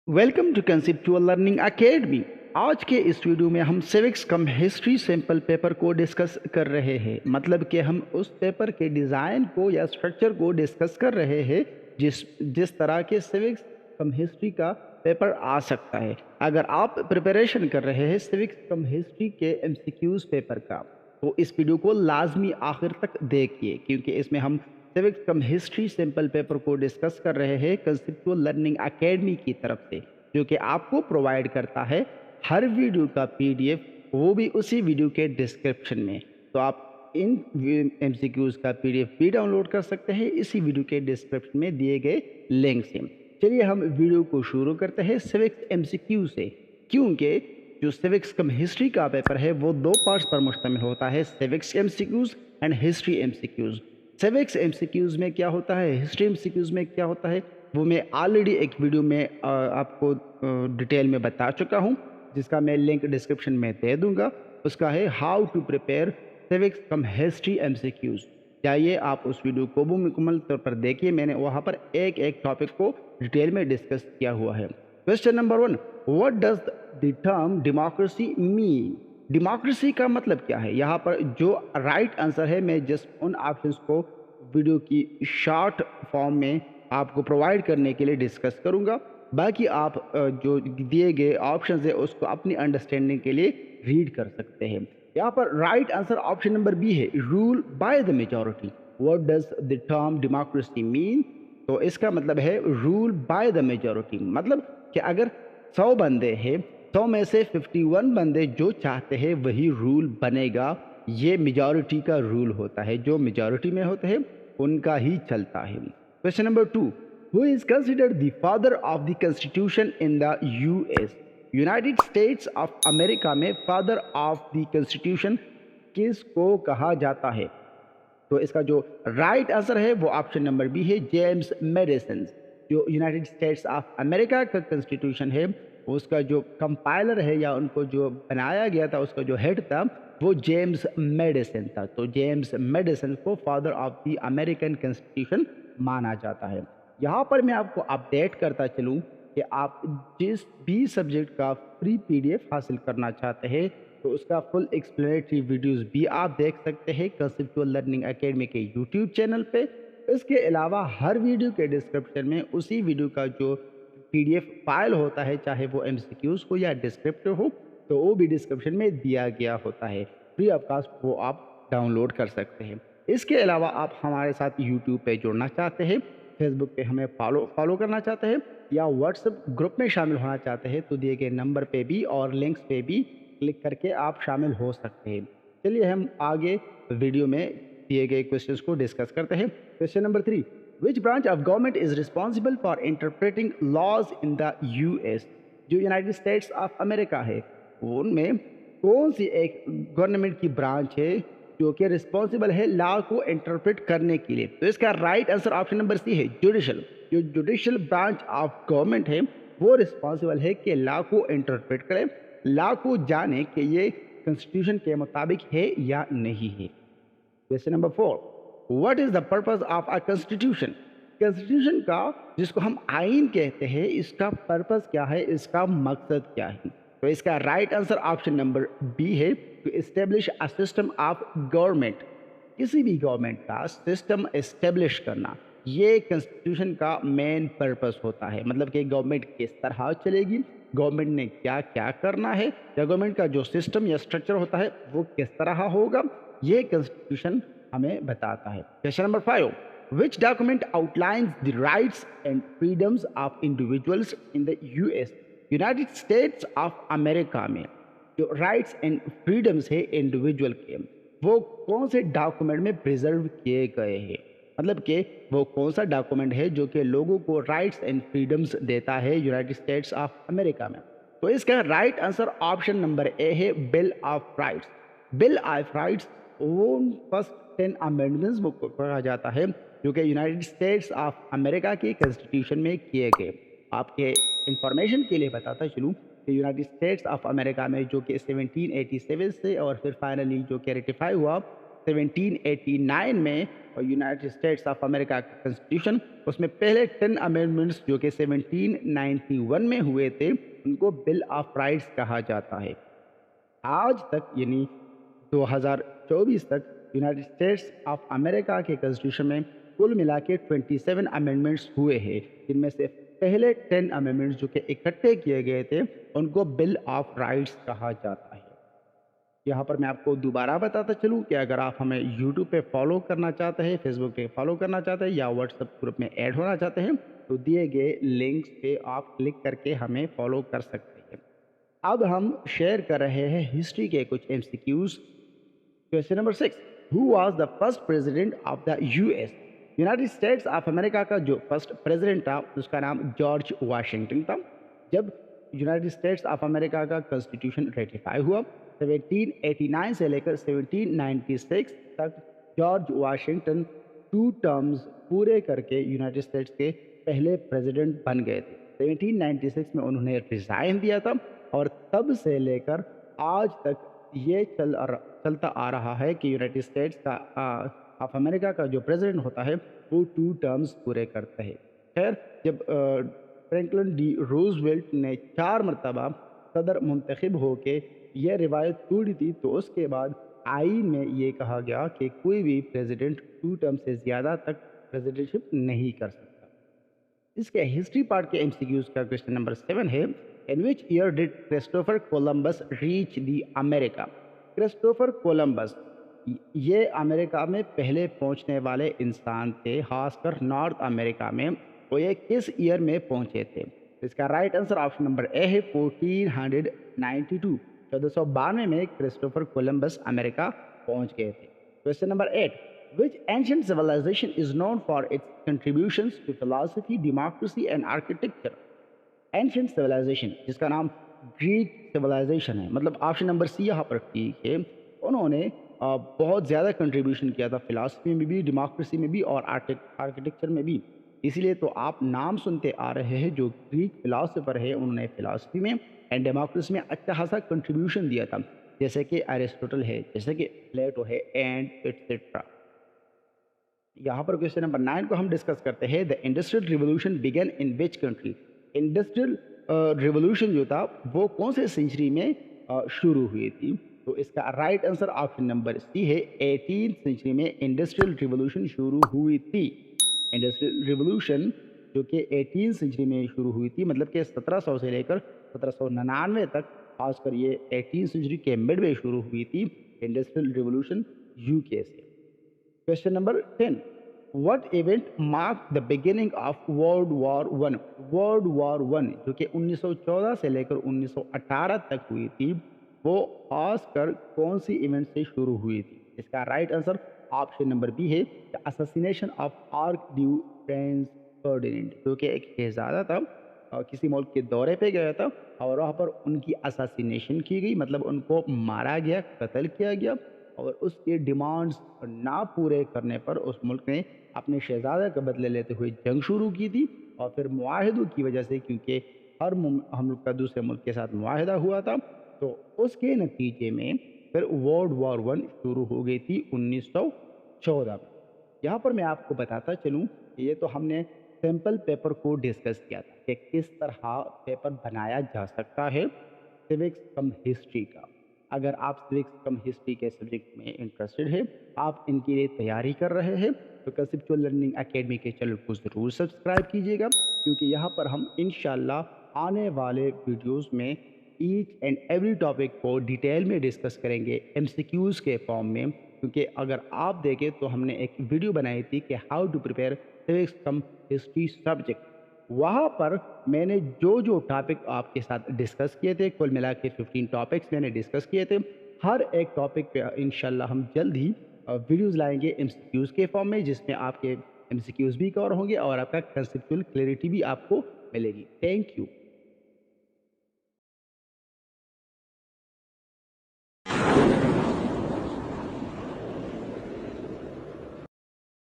Welcome to conceptual learning academy. आज के इस वीडियो में हम civics cum history sample paper को डिस्कस कर रहे हैं। मतलब कि हम उस पेपर के डिज़ाइन को या स्ट्रक्चर को डिस्कस कर रहे हैं जिस जिस तरह के सिविक्स कम हिस्ट्री का पेपर आ सकता है। अगर आप प्रिपरेशन कर रहे हैं सिविक्स कम हिस्ट्री के एमसीक्यूज पेपर का, तो इस वीडियो को लाजमी आखिर तक देखिए, क्योंकि इसमें हम civics cum history simple paper को डिस्कस कर रहे हैं कंसेप्चुअल लर्निंग एकेडमी की तरफ से, जो कि आपको प्रोवाइड करता है हर वीडियो का पीडीएफ, वो भी उसी वीडियो के डिस्क्रिप्शन में। तो आप इन एमसीक्यूज का पीडीएफ भी डाउनलोड कर सकते हैं इसी वीडियो के डिस्क्रिप्शन में दिए गए लिंक से। चलिए हम वीडियो को शुरू करते हैं सिविक्स एमसीक्यू से, क्योंकि जो सिविक्स कम हिस्ट्री का पेपर है वो दो पार्ट्स पर मुश्तमिल होता है, civics MCQs and history MCQs. Civics MCQs में क्या होता है, हिस्ट्री एमसीक्यूज में क्या होता है, वो मैं ऑलरेडी एक वीडियो में आपको डिटेल में बता चुका हूँ, जिसका मैं लिंक डिस्क्रिप्शन में दे दूंगा। उसका है how to prepare civics cum history MCQs. जाइए आप उस वीडियो को भी मुकम्मल तौर पर देखिए, मैंने वहाँ पर एक एक टॉपिक को डिटेल में डिस्कस किया हुआ है। Question number 1, what does the term democracy mean? Democracy का मतलब क्या है? यहाँ पर जो राइट आंसर है, मैं जस्ट उन ऑप्शंस को वीडियो की शॉर्ट फॉर्म में आपको प्रोवाइड करने के लिए डिस्कस करूँगा। बाकी आप जो दिए गए ऑप्शन है उसको अपनी अंडरस्टैंडिंग के लिए रीड कर सकते हैं। यहाँ पर right answer option number B है, rule by the majority. What does the term democracy mean? तो इसका मतलब है रूल बाय द मेजॉरिटी, मतलब कि अगर 100 बंदे हैं, 100 में से 51 बंदे जो चाहते हैं वही रूल बनेगा। ये मेजॉरिटी का रूल होता है, जो मेजॉरिटी में होते हैं उनका ही चलता है। Question number 2, who is considered the father of the constitution in the US? United States of America में फादर ऑफ द कॉन्स्टिट्यूशन किसको कहा जाता है? तो इसका जो राइट आंसर है वो ऑप्शन नंबर बी है, जेम्स मेडिसन। जो यूनाइटेड स्टेट्स ऑफ अमेरिका का कॉन्स्टिट्यूशन है, उसका जो कंपाइलर है या उनको जो बनाया गया था, उसका जो हेड था वो जेम्स मेडिसन था। तो जेम्स मेडिसन को father of the American constitution माना जाता है। यहाँ पर मैं आपको अपडेट करता चलूँ कि आप जिस भी सब्जेक्ट का फ्री पीडीएफ हासिल करना चाहते हैं, तो उसका फुल एक्सप्लेनेटरी वीडियोस भी आप देख सकते हैं कंसेप्चुअल लर्निंग एकेडमी के यूट्यूब चैनल पे। इसके अलावा हर वीडियो के डिस्क्रिप्शन में उसी वीडियो का जो पीडीएफ फाइल होता है, चाहे वो एमसीक्यूज हो या डिस्क्रिप्टिव हो, तो वो भी डिस्क्रिप्शन में दिया गया होता है। फ्री ऑफ कास्ट वो आप डाउनलोड कर सकते हैं। इसके अलावा आप हमारे साथ यूट्यूब पे जुड़ना चाहते हैं, फेसबुक पे हमें फॉलो करना चाहते हैं या व्हाट्सएप ग्रुप में शामिल होना चाहते हैं, तो दिए गए नंबर पे भी और लिंक्स पे भी क्लिक करके आप शामिल हो सकते हैं। चलिए हम आगे वीडियो में दिए गए क्वेश्चंस को डिस्कस करते हैं। Question number 3, which branch of government is responsible for interpreting laws in the US? जो यूनाइटेड स्टेट्स ऑफ अमेरिका है, उनमें कौन सी एक गवर्नमेंट की ब्रांच है जो कि रिस्पॉन्सिबल है लॉ को इंटरप्रेट करने के लिए? तो इसका right answer option number C है, जुडिशल। जो जुडिशल ब्रांच ऑफ गवर्नमेंट है वो रिस्पॉन्सिबल है कि लॉ को इंटरप्रेट करे, लॉ को जाने कि ये कॉन्स्टिट्यूशन के मुताबिक है या नहीं है। Question number 4, what is the purpose of a constitution? Constitution का, जिसको हम आइन कहते हैं, इसका पर्पस क्या है, इसका मकसद क्या है? तो इसका right answer option number B है, to establish a system of government. किसी भी गवर्नमेंट का सिस्टम एस्टेब्लिश करना, ये कॉन्स्टिट्यूशन का मेन पर्पस होता है। मतलब कि गवर्नमेंट किस तरह चलेगी, गवर्नमेंट ने क्या क्या करना है, या गवर्नमेंट का जो सिस्टम या स्ट्रक्चर होता है वो किस तरह होगा, ये कॉन्स्टिट्यूशन हमें बताता है। Question number 5, which document outlines the rights and freedoms of individuals in the US? United States of America में जो राइट्स एंड फ्रीडम्स है इंडिविजुअल के, वो कौन से डॉक्यूमेंट में प्रिजर्व किए गए हैं? मतलब कि वो कौन सा डॉक्यूमेंट है जो कि लोगों को राइट्स एंड फ्रीडम्स देता है यूनाइटेड स्टेट्स ऑफ अमेरिका में? तो इसका right answer option number A है, bill of rights. Bill of rights उन फर्स्ट 10 अमेंडमेंट्स को कहा जाता है जो कि यूनाइटेड स्टेट्स ऑफ अमेरिका के कॉन्स्टिट्यूशन में किए गए। आपके इंफॉर्मेशन के लिए बताता चलूँ कि यूनाइटेड स्टेट्स ऑफ अमेरिका में जो कि 1787 से और फिर फाइनली जो कि रेटिफाई हुआ 1789 में और यूनाइटेड स्टेट्स ऑफ अमेरिका का कॉन्स्टिट्यूशन, उसमें पहले 10 अमेंडमेंट्स जो कि 1791 में हुए थे, उनको बिल ऑफ राइट्स कहा जाता है। आज तक यानी 2024 तक यूनाइटेड स्टेट्स ऑफ अमेरिका के कॉन्स्टिट्यूशन में कुल मिला के 27 अमेंडमेंट्स हुए हैं, जिनमें से पहले 10 अमेंडमेंट्स जो कि इकट्ठे किए गए थे उनको बिल ऑफ राइट्स कहा जाता है। यहाँ पर मैं आपको दोबारा बताता चलूँ कि अगर आप हमें यूट्यूब पे फॉलो करना चाहते हैं, फेसबुक पे फॉलो करना चाहते हैं या व्हाट्सएप ग्रुप में ऐड होना चाहते हैं, तो दिए गए लिंक्स पे आप क्लिक करके हमें फॉलो कर सकते हैं। अब हम शेयर कर रहे हैं हिस्ट्री के कुछ MCQs। Question number 6, who was the first president of the US? United States of America का जो फर्स्ट प्रेसिडेंट था उसका नाम जॉर्ज वाशिंगटन था। जब यूनाइटेड स्टेट्स ऑफ अमेरिका का कॉन्स्टिट्यूशन रेटिफाई हुआ 1789 से लेकर 1796 तक जॉर्ज वाशिंगटन 2 टर्म्स पूरे करके यूनाइटेड स्टेट्स के पहले प्रेसिडेंट बन गए थे। 1796 में उन्होंने रिजाइन दिया था और तब से लेकर आज तक ये चलता आ रहा है कि यूनाइटेड स्टेट्स का ऑफ अमेरिका का जो प्रेसिडेंट होता है वो 2 टर्म्स पूरे करता है। खैर, जब फ्रैंकलिन डी रूजवेल्ट ने 4 मरतबा सदर मुंतखब होके यह रिवायत तोड़ी थी, तो उसके बाद आईन में ये कहा गया कि कोई भी प्रेसिडेंट 2 टर्म से ज़्यादा तक प्रेसिडेंटशिप नहीं कर सकता। इसके हिस्ट्री पार्ट के MCQs का क्वेश्चन नंबर 7 है, in which year did Christopher Columbus reach the America? Christopher Columbus ये अमेरिका में पहले पहुंचने वाले इंसान थे, खासकर नॉर्थ अमेरिका में। वो ये किस ईयर में पहुंचे थे? इसका right answer option number A है 1492। 1492 में क्रिस्टोफर कोलंबस अमेरिका पहुंच गए थे। Question number 8, which ancient civilization is known for its contributions to philosophy, democracy and architecture? Ancient civilization जिसका नाम ग्रीक सिविलाइजेशन है, मतलब ऑप्शन नंबर सी यहाँ पर ठीक है। उन्होंने बहुत ज़्यादा कंट्रीब्यूशन किया था फिलासफी में भी, डेमोक्रेसी में भी और आर्किटेक्चर में भी। इसीलिए तो आप नाम सुनते आ रहे हैं जो ग्रीक फिलासफर है, उन्होंने फिलासफी में एंड डेमोक्रेसी में अच्छा खासा कंट्रीब्यूशन दिया था, जैसे कि एरिस्टोटल है, जैसे कि प्लेटो है एंड एटसेट्रा। यहाँ पर क्वेश्चन नंबर 9 को हम डिस्कस करते हैं, the industrial revolution began in which country? Industrial revolution जो था वो कौन से सेंचुरी में शुरू हुई थी? तो इसका right answer option number C है, 18th सेंचुरी में इंडस्ट्रियल रिवोल्यूशन शुरू हुई थी। इंडस्ट्रियल रिवोल्यूशन जो कि 18th सेंचुरी में शुरू हुई थी, मतलब कि 1700 से लेकर 1799 तक, खासकर ये 18th सेंचुरी के मिड में शुरू हुई थी इंडस्ट्रियल रिवोल्यूशन यूके से। Question number 10, what event mark the beginning of world war one? World war one जो कि 1914 से लेकर 1918 तक हुई थी, वो खासकर कौन सी इवेंट से शुरू हुई थी? इसका right answer option number B है, the assassination of archduke prince Ferdinand, जो कि एक शहजादा था, किसी मुल्क के दौरे पे गया था और वहाँ पर उनकी असैसिनेशन की गई, मतलब उनको मारा गया, कत्ल किया गया और उसके डिमांड्स ना पूरे करने पर उस मुल्क ने अपने शहजादे का बदले लेते हुए जंग शुरू की थी। और फिर मुआहिदों की वजह से, क्योंकि हर हम लोग का दूसरे मुल्क के साथ मुआहिदा हुआ था, तो उसके नतीजे में फिर वर्ल्ड वॉर वन शुरू हो गई थी 1914 में। यहाँ पर मैं आपको बताता चलूँ, ये तो हमने सैम्पल पेपर को डिस्कस किया था कि किस तरह पेपर बनाया जा सकता है सिविक्स कम हिस्ट्री का। अगर आप सिविक्स कम हिस्ट्री के सब्जेक्ट में इंटरेस्टेड है, आप इनके लिए तैयारी कर रहे हैं, तो कंसेप्चुअल लर्निंग एकेडमी के चैनल को ज़रूर सब्सक्राइब कीजिएगा, क्योंकि यहाँ पर हम इंशाल्लाह आने वाले वीडियोस में ईच एंड एवरी टॉपिक को डिटेल में डिस्कस करेंगे MCQs के फॉर्म में। क्योंकि अगर आप देखें तो हमने एक वीडियो बनाई थी कि how to prepare civics cum history subject, वहाँ पर मैंने जो टॉपिक आपके साथ डिस्कस किए थे, कुल मिला के 15 टॉपिक्स मैंने डिस्कस किए थे। हर एक टॉपिक पे इंशाल्लाह हम जल्द ही वीडियोज़ लाएंगे MCQs के फॉर्म में, जिसमें आपके MCQs भी कवर होंगे और आपका कंसेप्चुअल क्लैरिटी भी आपको मिलेगी। Thank you.